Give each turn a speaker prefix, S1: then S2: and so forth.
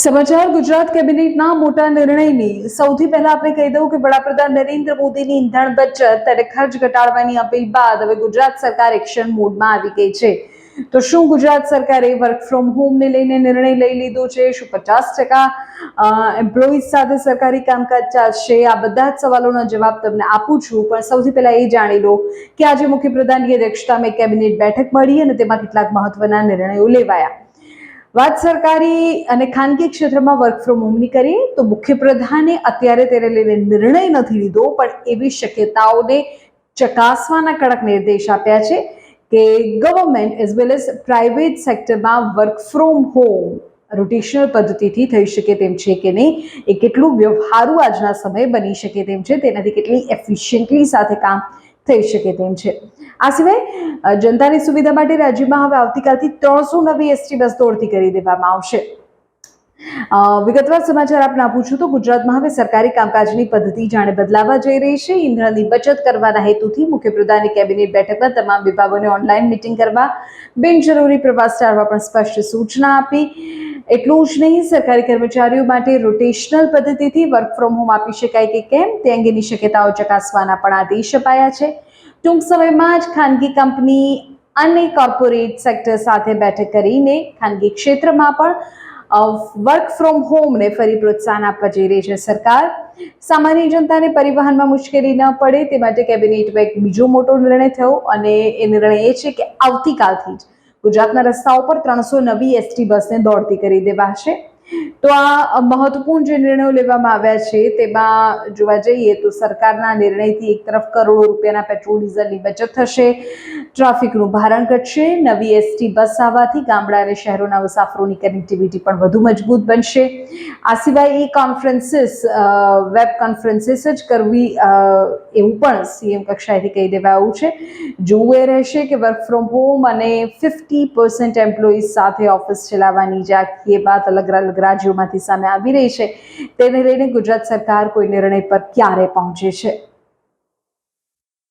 S1: સમાચાર ગુજરાત કેબિનેટના મોટા નિર્ણયની સૌથી પહેલા આપણે કહી દઉં કે વડાપ્રધાન નરેન્દ્ર મોદીની ઈંધણ બચત અને ખર્ચ ઘટાડવાની અપીલ બાદ હવે ગુજરાત સરકાર એક્શન મોડમાં આવી ગઈ છે। તો શું ગુજરાત સરકારે વર્ક ફ્રોમ હોમને લઈને નિર્ણય લઈ લીધો છે? શું 50% એમ્પ્લોઈઝ સાથે સરકારી કામકાજ ચાલશે? આ બધા જ સવાલોના જવાબ તમને આપું છું, પણ સૌથી પહેલા એ જાણી લો કે આજે મુખ્યપ્રધાનની અધ્યક્ષતામાં કેબિનેટ બેઠક મળી અને તેમાં કેટલાક મહત્વના નિર્ણયો લેવાયા। વાત સરકારી અને ખાનગી ક્ષેત્રમાં વર્ક ફ્રોમ હોમની કરીએ તો મુખ્યપ્રધાને અત્યારે તેને લઈને નિર્ણય નથી લીધો, પણ એવી શક્યતાઓને ચકાસવાના કડક નિર્દેશ આપ્યા છે કે government as well as private સેક્ટરમાં વર્ક ફ્રોમ હોમ રોટેશનલ પદ્ધતિથી થઈ શકે તેમ છે કે નહીં, એ કેટલું વ્યવહારુ આજના સમયે બની શકે તેમ છે, તેનાથી કેટલી એફિશિયન્ટલી સાથે કામ થઈ શકે તેમ છે। આ સિવાય જનતાની સુવિધા માટે રાજ્યમાં હવે આવતીકાલથી 300 નવી એસટી બસ દોડતી કરી દેવામાં આવશે। વિગતવાર સમાચાર આપને આપું છું તો ગુજરાતમાં હવે સરકારી કામકાજની પદ્ધતિ જાણે બદલાવા જઈ રહી છે। ઈંધણની બચત કરવાના હેતુથી મુખ્યપ્રધાનની કેબિનેટ બેઠકમાં તમામ વિભાગોને ઓનલાઈન મીટિંગ કરવા, બિનજરૂરી પ્રવાસ ટાળવા પણ સ્પષ્ટ સૂચના આપી। એટલું જ નહીં, સરકારી કર્મચારીઓ માટે રોટેશનલ પદ્ધતિથી વર્ક ફ્રોમ હોમ આપી શકાય કે કેમ તે અંગેની શક્યતાઓ ચકાસવાના પણ આદેશ અપાયા છે। ટૂંક સમયમાં જ ખાનગી કંપની અને કોર્પોરેટ સેક્ટર સાથે બેઠક કરીને ખાનગી ક્ષેત્રમાં પણ વર્ક ફ્રોમ હોમને ફરી પ્રોત્સાહન આપવા જઈ રહી છે સરકાર। સામાન્ય જનતાને પરિવહનમાં મુશ્કેલી ન પડે તે માટે કેબિનેટમાં એક બીજો મોટો નિર્ણય થયો અને એ નિર્ણય એ છે કે આવતીકાલથી જ ગુજરાતના રસ્તાઓ પર 300 નવી એસટી બસને દોડતી કરી દેવાશે। તો આ મહત્વપૂર્ણ જે નિર્ણયો લેવામાં આવ્યા છે તેમાં જોવા જઈએ તો સરકારના નિર્ણયથી એક તરફ કરોડો રૂપિયાના પેટ્રોલ ડીઝલની બચત થશે, ટ્રાફિકનું ભારણ ઘટશે, નવી એસટી બસ આવવાથી ગામડા અને શહેરોના મુસાફરોની કનેક્ટિવિટી પણ વધુ મજબૂત બનશે। આ સિવાય ઈ કોન્ફરન્સીસ, વેબ કોન્ફરન્સીસ જ કરવી એવું પણ સીએમ કક્ષાએથી કહી દેવાયું છે। જોવું એ રહેશે કે વર્ક ફ્રોમ હોમ અને 50% એમ્પ્લોઈઝ સાથે ઓફિસ ચલાવવાની જે આખી વાત અલગ અલગ રાજ્યોમાંથી સામે આવી રહી છે તેને લઈને ગુજરાત સરકાર કોઈ નિર્ણય પર ક્યારે પહોંચે છે।